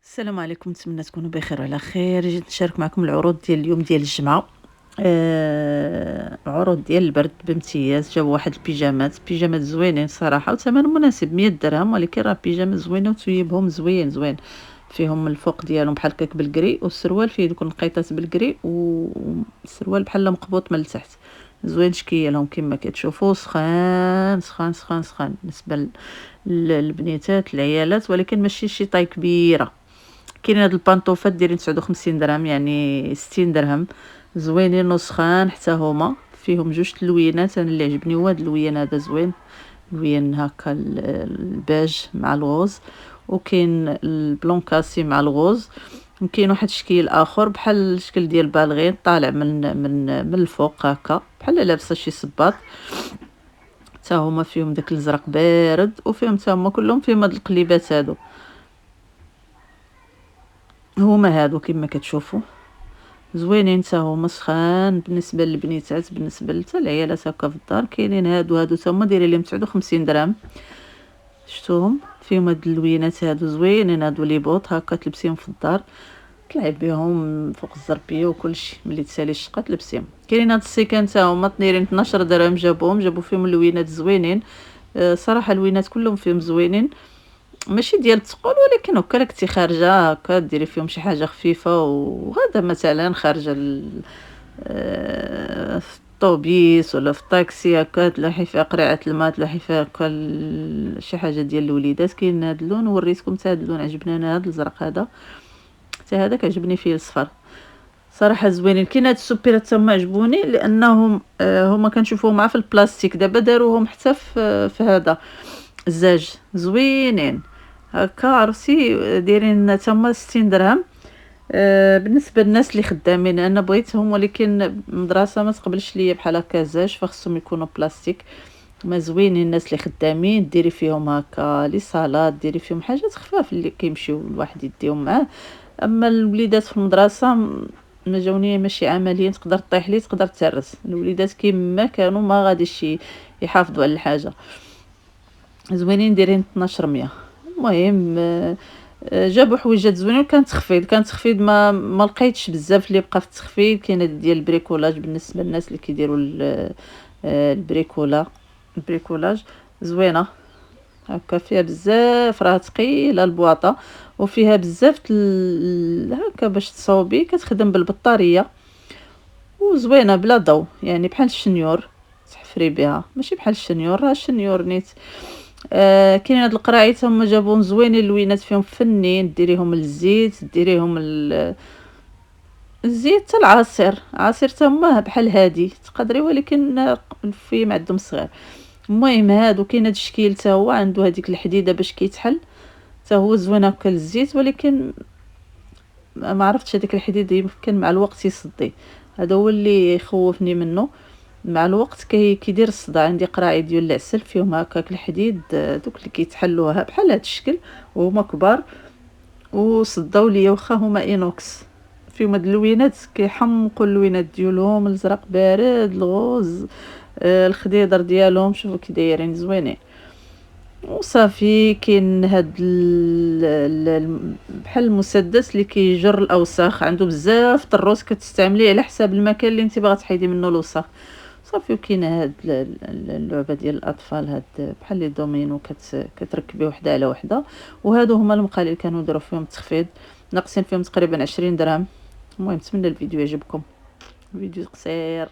السلام عليكم، نتمنى تكونوا بخير وعلى خير. جيت نشارك معكم العروض ديال اليوم ديال الجمعه. عروض ديال البرد بامتياز. جابوا واحد البيجامات زوينين صراحه وثمن مناسب، 100 درهم، ولكن راه بيجامه زوينه وتويبهم زوين. فيهم الفوق ديالهم بحال هكاك بالكري، والسروال فيه دوك النقيطات بالكري، والسروال بحال مقبوط من التحت. زوين شكيالهم كما كتشوفوا، سخان سخان سخان سخان بالنسبه للبنيتات العيالات، ولكن ماشي شي طاي كبيره. كاين هاد البانطوفات دايرين 59 درهم، يعني 60 درهم. زوينين وسخان حتى هما، فيهم جوج اللوينات. انا اللي عجبني هو هاد اللوين هذا زوين، لوين هكا الباج مع الغوز، وكاين البلون كاسي مع الغوز. وكاين واحد الشكل اخر بحال الشكل ديال بالغين طالع من الفوق هكا، بحال لابسه شي صباط. حتى هما فيهم داك الازرق بارد، وفيهم حتى هما كلهم فيهم هاد القليبات هادو. هما هادو كما كتشوفوا زوينين حتى هما، سخان بالنسبه للبنيتات، بالنسبه حتى العيالات هكا في الدار. كاينين هادو حتى هما دايرين لهم 59 درهم. شفتوهم فيهم هاد اللوينات هادو زوينين، هادو لي بوط هكا تلبسيهم في الدار، تلعب بهم فوق الزربيه وكلشي. ملي تسالي الشقه تلبسيهم. كاينين هاد السيكان حتى هما دايرين 12 درهم. جابوا فيهم اللوينات زوينين. صراحه اللوينات كلهم فيهم زوينين، ماشي ديال الثقل، ولكن هكا كنتي خارجه هكا ديري فيهم شي حاجه خفيفه، وهذا مثلا خارجه في الطوبيس ولا في الطاكسي هكا، تلاحي فيها قرعه الماء، تلاحي فيها هكا شي حاجه ديال الوليدات. كاين هذا اللون، وريتكم حتى هذا اللون عجبني انا، هذا الازرق هذا، حتى هذاك عجبني فيه الصفر. صراحه زوينين. كاين هاد السوبيرات هما عجبوني لانهم هما كنشوفوهم مع في البلاستيك، دابا داروهم حتى في هذا الزاج، زوينين هكا عرفتي، دايرين تما 60 درهم. بالنسبه للناس اللي خدامين انا بغيتهم، ولكن المدرسه ما تقبلش ليا بحال هكا زاج، فخصهم يكونوا بلاستيك. ما زوينين الناس اللي خدامين، ديري فيهم هكا لي صالات، ديري فيهم حاجات خفاف اللي كيمشيو الواحد يديهم معاه. اما الوليدات في المدرسه ما جاوني ماشي عمليا، تقدر طيح لي تقدر تهرس. الوليدات كيما كانوا ما غاديش يحافظوا على الحاجه. زوينين دايرين 1200. المهم جابوا حويجات زوينين، كان تخفيض ما لقيتش بزاف اللي بقى في التخفيض. كاين ديال البريكولاج بالنسبه للناس اللي كيديروا البريكولاج زوينه هكا، فيها بزاف، راه ثقيله البواطه، وفيها بزاف هكا باش تصاوبي، كتخدم بالبطاريه، وزوينه بلا ضوء، يعني بحال الشنيور تحفري بها، ماشي بحال الشنيور، راه الشنيور نيت. كاين هاد القراعيت هما جابوهم زوينين، اللوينات فيهم فنين، ديريهم للزيت، ديريهم الزيت حتى عصير حتى هما بحال هادي تقدري، ولكن في معدهم صغير. المهم هادو كاين هاد الشكل حتى هو عنده هذيك الحديده باش كيتحل، حتى هو زوين هكا للزيت، ولكن ما عرفتش هذيك الحديده يمكن مع الوقت يصدي. هذا هو اللي يخوفني منه، مع الوقت كيدير الصداع. عندي قراعي ديال العسل فيهم هكاك الحديد، دوك اللي كيتحلوها بحال هذا الشكل، وهما كبار وصداو ليا، واخا هما اينوكس. فيهم هاد اللوينات كيحمقوا اللوينات ديالهم، الازرق بارد، الغوز، الخضيضر ديالهم، شوفوا كي دايرين زوينين. وصافي كاين هاد بحال المسدس اللي كيجر الاوساخ، عنده بزاف الروس، كتستعمليه على حساب المكان اللي انت باغا تحيدي منه الوسخ. صافي. وكاين هاد اللعبه ديال الاطفال، هاد بحال لي دومينو، كتركبي وحده على وحده. وهادو هما المقاليد اللي كانوا داروا فيهم التخفيض، ناقصين فيهم تقريبا 20 درهم. المهم نتمنى الفيديو يعجبكم، الفيديو قصير.